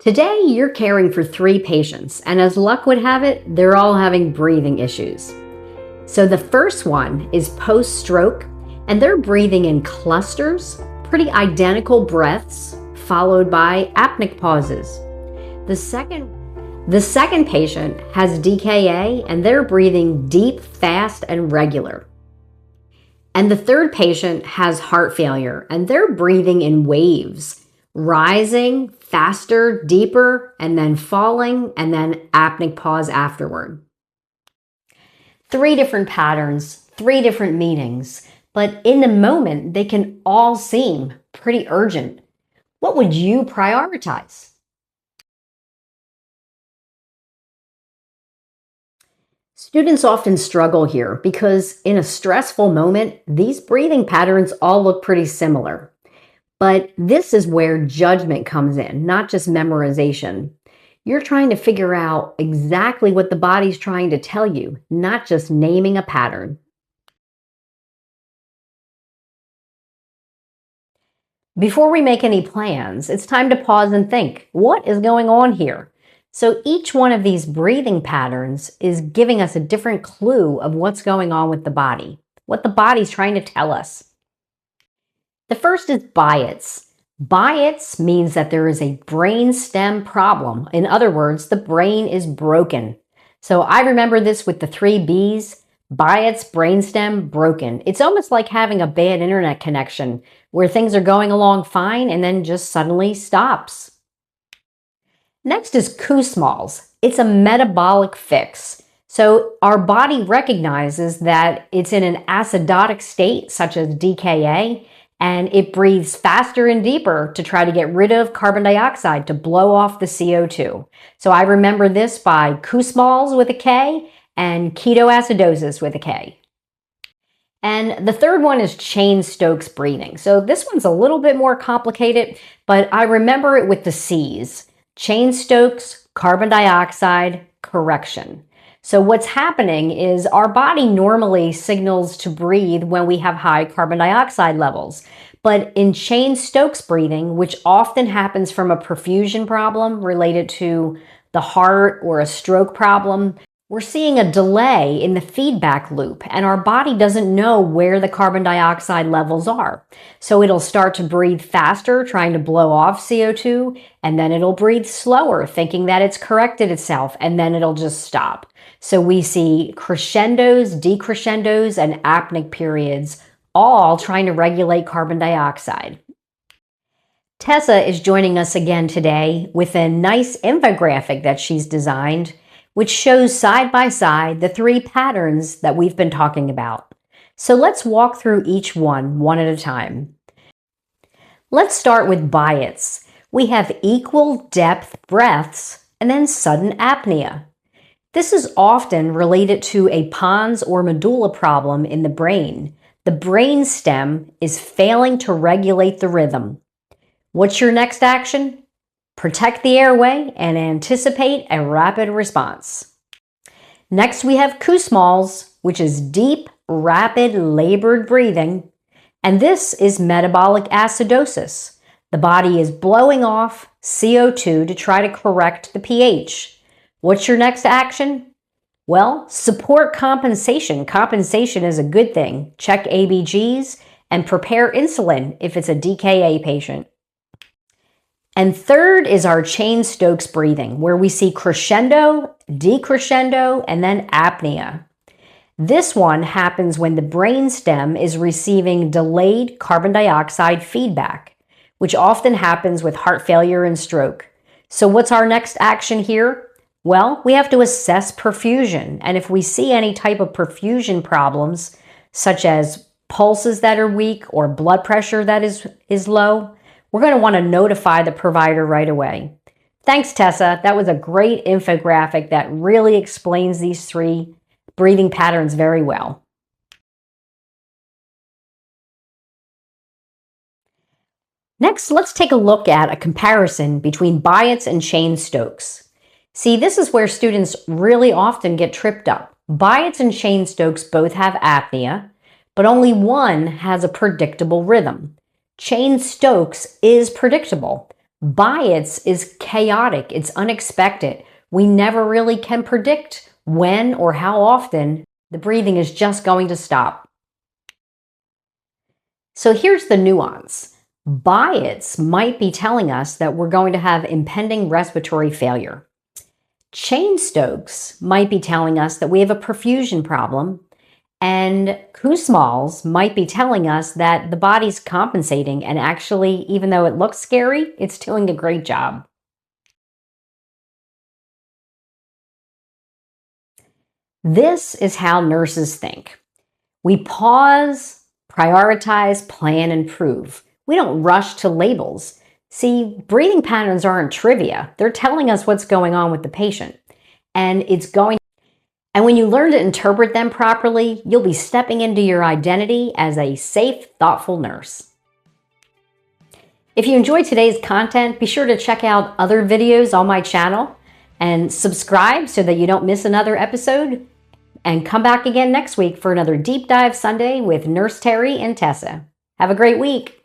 Today, you're caring for 3 patients, and as luck would have it, they're all having breathing issues. So the first one is post-stroke, and they're breathing in clusters, pretty identical breaths, followed by apneic pauses. The second patient has DKA, and they're breathing deep, fast, and regular. And the third patient has heart failure, and they're breathing in waves, rising, faster, deeper, and then falling, and then apneic pause afterward. 3 different patterns, 3 different meanings, but in the moment, they can all seem pretty urgent. What would you prioritize? Students often struggle here because in a stressful moment, these breathing patterns all look pretty similar. But this is where judgment comes in, not just memorization. You're trying to figure out exactly what the body's trying to tell you, not just naming a pattern. Before we make any plans, it's time to pause and think, what is going on here? So each one of these breathing patterns is giving us a different clue of what's going on with the body, what the body's trying to tell us. The first is Biot's. Biot's means that there is a brainstem problem. In other words, the brain is broken. So I remember this with the 3 B's. Biot's brainstem broken. It's almost like having a bad internet connection where things are going along fine and then just suddenly stops. Next is Kussmaul's. It's a metabolic fix. So our body recognizes that it's in an acidotic state, such as DKA, and it breathes faster and deeper to try to get rid of carbon dioxide, to blow off the CO2. So I remember this by Kussmaul's with a K and ketoacidosis with a K. And the third one is Cheyne-Stokes Breathing. So this one's a little bit more complicated, but I remember it with the C's. Cheyne-Stokes carbon dioxide correction. So what's happening is our body normally signals to breathe when we have high carbon dioxide levels. But in Cheyne-Stokes breathing, which often happens from a perfusion problem related to the heart or a stroke problem, we're seeing a delay in the feedback loop, and our body doesn't know where the carbon dioxide levels are. So it'll start to breathe faster, trying to blow off CO2, and then it'll breathe slower, thinking that it's corrected itself, and then it'll just stop. So we see crescendos, decrescendos, and apneic periods, all trying to regulate carbon dioxide. Tessa is joining us again today with a nice infographic that she's designed, which shows side by side the 3 patterns that we've been talking about. So let's walk through each one at a time. Let's start with Biot's. We have equal depth breaths and then sudden apnea. This is often related to a pons or medulla problem in the brain. The brain stem is failing to regulate the rhythm. What's your next action? Protect the airway and anticipate a rapid response. Next, we have Kussmaul's, which is deep, rapid, labored breathing. And this is metabolic acidosis. The body is blowing off CO2 to try to correct the pH. What's your next action? Well, support compensation. Compensation is a good thing. Check ABGs and prepare insulin if it's a DKA patient. And third is our Cheyne-Stokes breathing, where we see crescendo, decrescendo, and then apnea. This one happens when the brainstem is receiving delayed carbon dioxide feedback, which often happens with heart failure and stroke. So what's our next action here? Well, we have to assess perfusion. And if we see any type of perfusion problems, such as pulses that are weak or blood pressure that is low, we're going to want to notify the provider right away. Thanks, Tessa. That was a great infographic that really explains these 3 breathing patterns very well. Next, let's take a look at a comparison between Biot's and Cheyne-Stokes. See, this is where students really often get tripped up. Biot's and Cheyne-Stokes both have apnea, but only one has a predictable rhythm. Cheyne-Stokes is predictable. Biots is chaotic. It's unexpected. We never really can predict when or how often the breathing is just going to stop. So here's the nuance. Biots might be telling us that we're going to have impending respiratory failure. Cheyne-Stokes might be telling us that we have a perfusion problem, and Kussmaul's might be telling us that the body's compensating, and actually, even though it looks scary, it's doing a great job. This is how nurses think. We pause, prioritize, plan, and prove. We don't rush to labels. See, breathing patterns aren't trivia. They're telling us what's going on with the patient. And when you learn to interpret them properly, you'll be stepping into your identity as a safe, thoughtful nurse. If you enjoyed today's content, be sure to check out other videos on my channel and subscribe so that you don't miss another episode. And come back again next week for another Deep Dive Sunday with Nurse Terry and Tessa. Have a great week.